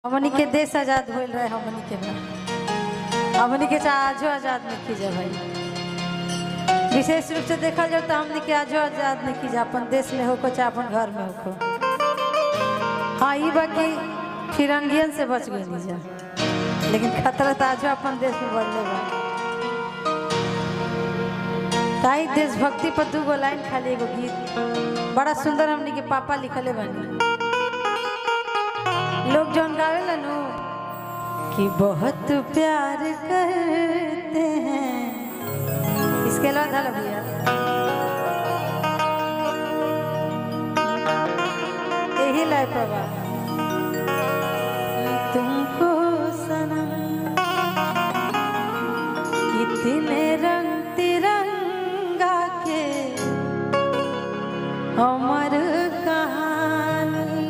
हमनी के देश आजाद होल रहे हमनी के ना हमनी के आजो आजाद नहीं जा भाई। विशेष रूप से देखा जाए तो हमनी के आजो आजाद नहीं जा अपन देश में हो चाहे अपन घर में हो। हाँ ये बाकी फिरंगियन से बच गई नहीं जा, लेकिन खतरा तो आजो अपन देश में बढ़ले बा। ताई देशभक्ति पर 2 लाइन खाली एगो गीत बड़ा सुंदर हमनी के पापा लिखले बनी। लोग जौन गावेला नु कि बहुत प्यार करते हैं, इसके अलावा धल भैया यही लाए प्रभा तुमको सनम कितने रंग तिरंगा के अमर कहानी,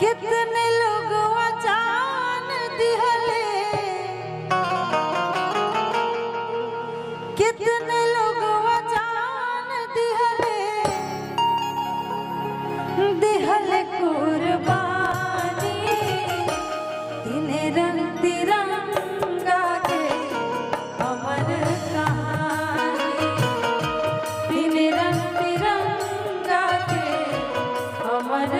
कितने लोग जान दिहले, कितने लोग जान दिहले, दिहले कुर्बानी। तिने रंग तिरंगा के अमर कहानी, तिने रंग तिरंगा के अमर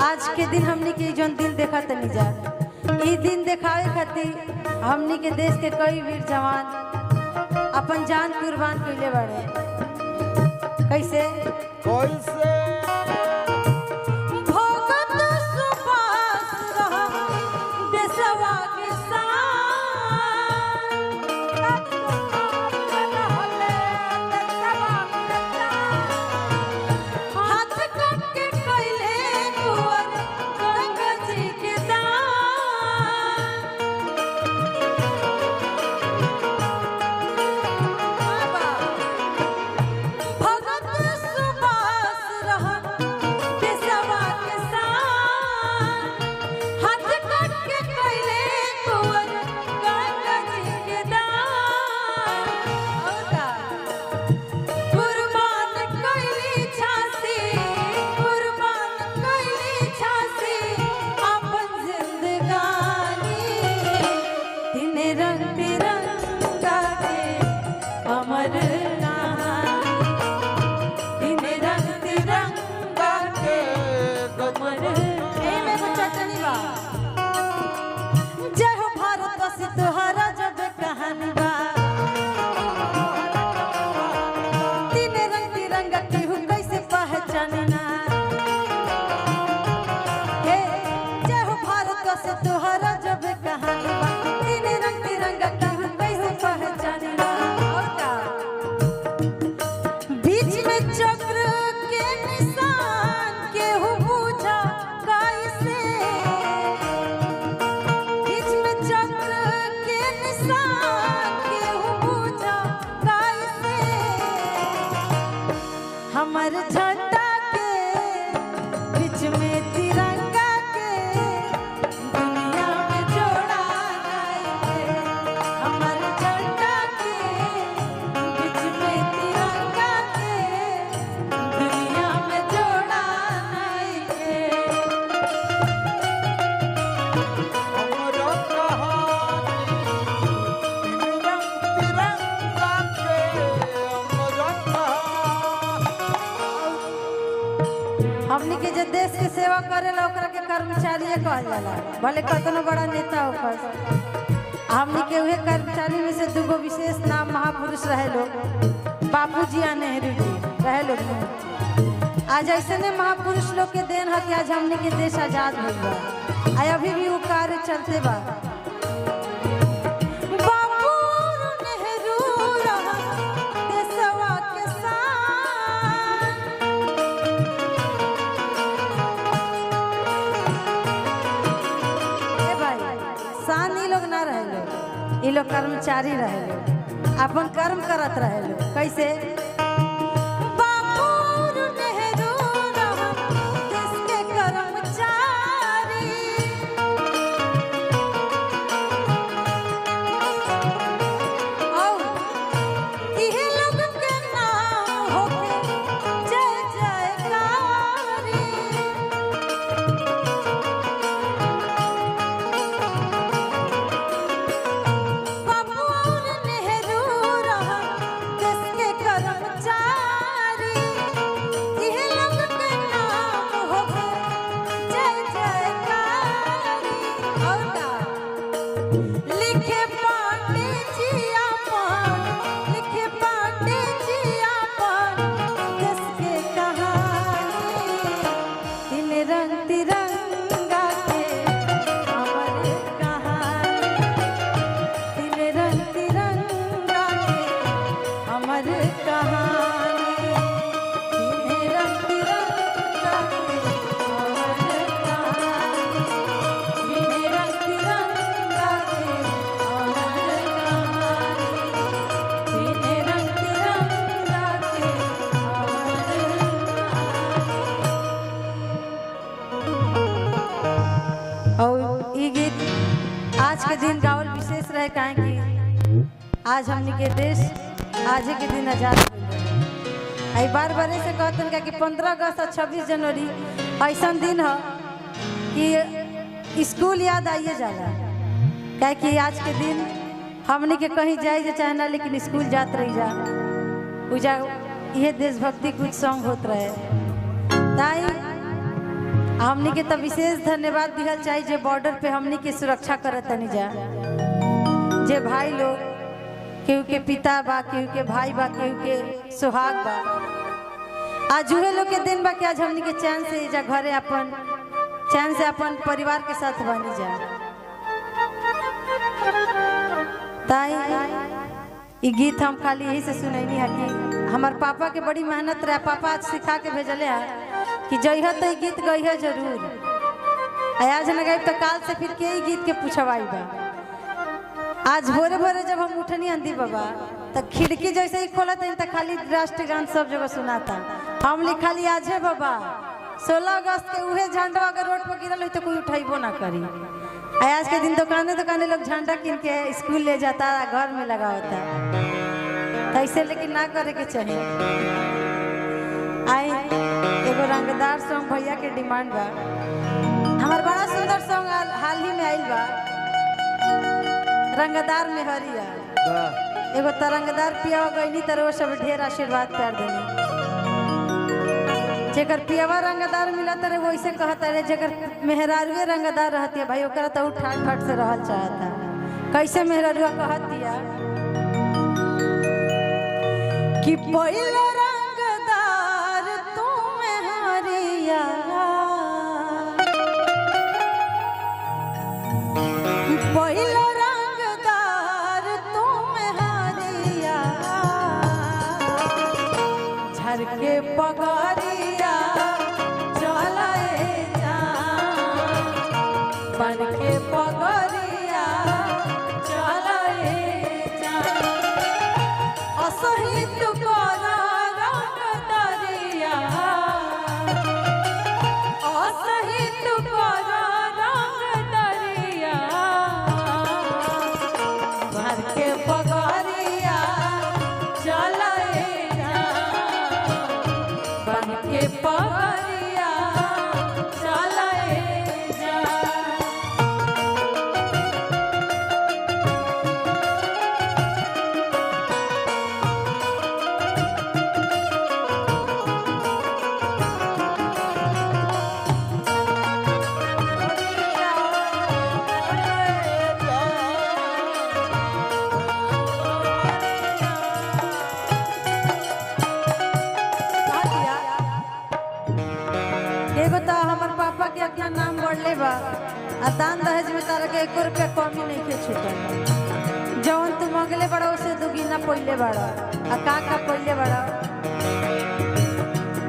आज के दिन हमनी के जौन दिल देखा तनी जा ई दिन देखावे खातिर हमनी के देश के कई वीर जवान अपन जान कुर्बान कइले बाड़े। कैसे कैसे भगत सुभाष रहा देशवा के चक्र के निशान के हो पूछा सेवा करेला ओकरा के कर्मचारी कहल जाला, भले कतनो बड़ा नेता होकर। हमनी के उहे कर्मचारी में से दूगो विशेष नाम महापुरुष रहे लोग, बापूजी आ नेहरू जी रहे लोग। आज ऐसे महापुरुष लोग के देन है कि आज हमने के देश आजाद हो गया, अभी भी वो कार्य चलते बा। ये लोग कर्मचारी रहे लोग, अपन कर्म करत रहे लोग। कैसे आज के दिन गावल विशेष रहे काहे कि आज हमनी के देश आज के दिन आजाद आई बार बार से कहतन कि 15 अगस्त और 26 जनवरी ऐसा दिन है कि स्कूल याद आइए जाला। काहे कि आज के दिन हमनी के कहीं जाए चाहे ना, लेकिन स्कूल जात रही जा पूजा ये देशभक्ति कुछ सॉन्ग होत रहे। ताई हमनी के तब विशेष धन्यवाद दिहल चाहिए जे बॉर्डर पे हमनी के सुरक्षा करत नहीं जा, जे भाई लोग केहू के पिता बा, केहू के भाई बा, केहू के सुहाग बा। आज उहे लोग के दिन बा कि आज हमनी के चैन से जा घरे अपन चैन से अपन परिवार के साथ बनी जा। ताई ये गीत हम खाली यही से सुनैनी है कि हमार पापा के बड़ी मेहनत रहा, पापा आज सिखा के भेजले है कि जइह तो गीत गई जरूर, आज न गई तो काल से फिर के गीत के पूछवाई बा। आज भोरे भोरे जब हम उठनी आंधी बाबा तो खिड़की जैसे ही खोला था तो खाली राष्ट्रगान सब जगह सुनाता। हम लिखा ली आज है बाबा 16 अगस्त के उहे झंडा अगर रोड पर गिरल हो तो कोई उठाइबो ना करी। आज के दिन दुकाने दुकाने लोग झंडा किन के स्कूल ले जाता, घर में लगा होता, ऐसे लेकिन ना करे के चाहिए। आई एगो रंगदार सॉन्ग भैया के डिमांड बा, हमार बड़ा सुंदर सॉन्ग हाल ही में आइल बा, रंगदार में हरिया एगो तरंगदार पिया गईनी तर वो सब ढेर आशीर्वाद प्यार देनी। जेकर पियावा रंगदार मिला तरे वो ऐसे कहता रे, जेकर मेहरारुए रंगदार रहती है भाई ओकरा तो ठाट ठाट से रहल चाहता। कैसे मेहरारुआ कहतिया कि पहले रंगदार तू मेहरिया, पहले रंगदार तू मेहरिया, झर के पगड़िया चलाए जा, बन के पगड़िया चलाए जा, असही तू करा अपना नाम बढ़ले बा आ दान दहेज में तारा के 1 रुपया कमी नहीं के छूटल जवन तू मंगले बड़ा उसे दुगुना पहिले बड़ा आ का पहिले बड़ा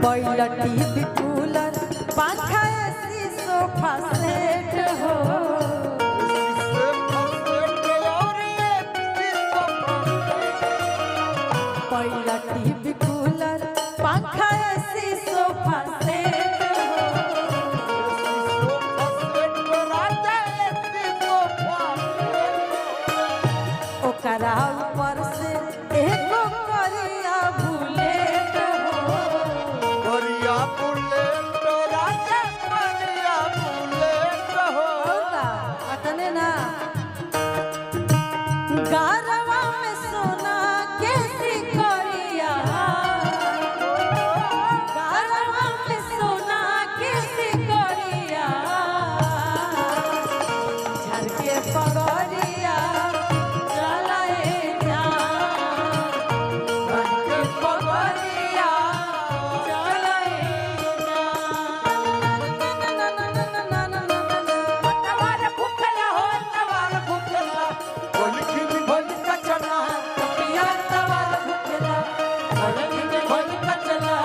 पहिला टीवी कूलर पंखा एसी सोफा सेट हो पहिला टीवी कूलर पंखा एसी सोफा सेट हो ओकरा ऊपर से एगो करिया बुलेट हो करिया बुलेट राजा करिया बुलेट हो अतने ना गारवा में सोना के सिकरिया गारवा में सोना के सिकरिया झरके पगरिया चलाए जा झरके पगरिया चलाए तवार भूखला हो तवार भूखला बोलकी भी बोल का चना पिया तवार भुखला बोलकी में बोल का चला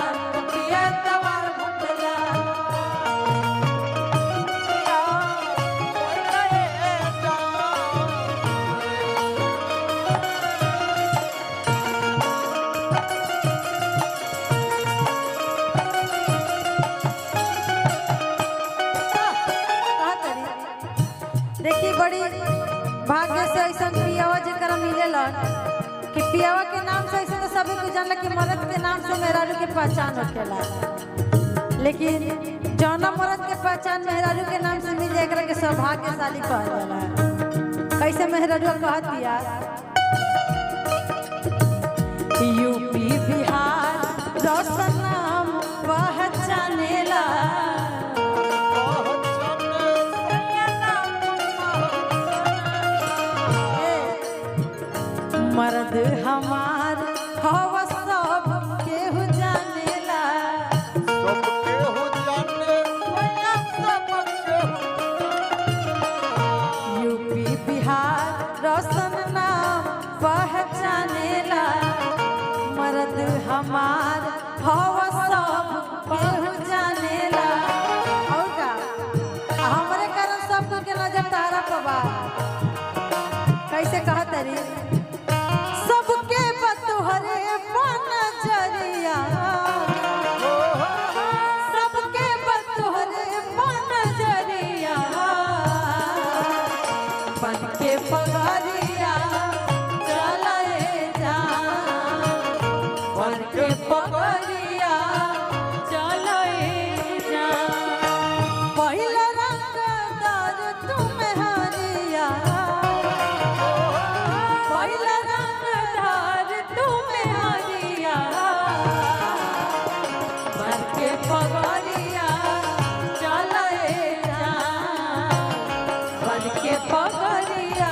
पिया तवार भुखला देखी बड़ी भाग्य से ऐसा पियावा जरा मिलेला कि पियावा के नाम से ऐसे तो सभी को जानला कि मर्द के नाम से मेहरारू के पहचान होखेला लेकिन जौना मर्द के पहचान मेहरारू के नाम से मिले एकरा के सौभाग्यशाली कहल जाला कैसे मेहरारू कहत दिया यूपी बिहार रोशन नाम पहचानेला मर्द हमार हवा सब केहू जानेला सब केहू जाने भैया सब केहू यूपी बिहार रोशन नाम पहचानेला मर्द हमार हवा सब केहू जानेला और का हमरे कारण सब के नजर तारा पबा कैसे कहत री सबके बतुहरे नजरिया सबके बतुहरे नजरिया बन के पगरिया चलाए जा बन के पगरिया चलाए जा पहिला रंगदार तुम्हें हरिया पहिला रंगदार तुम्हें हरिया बन के पगरिया चलाए जा बन के पगरिया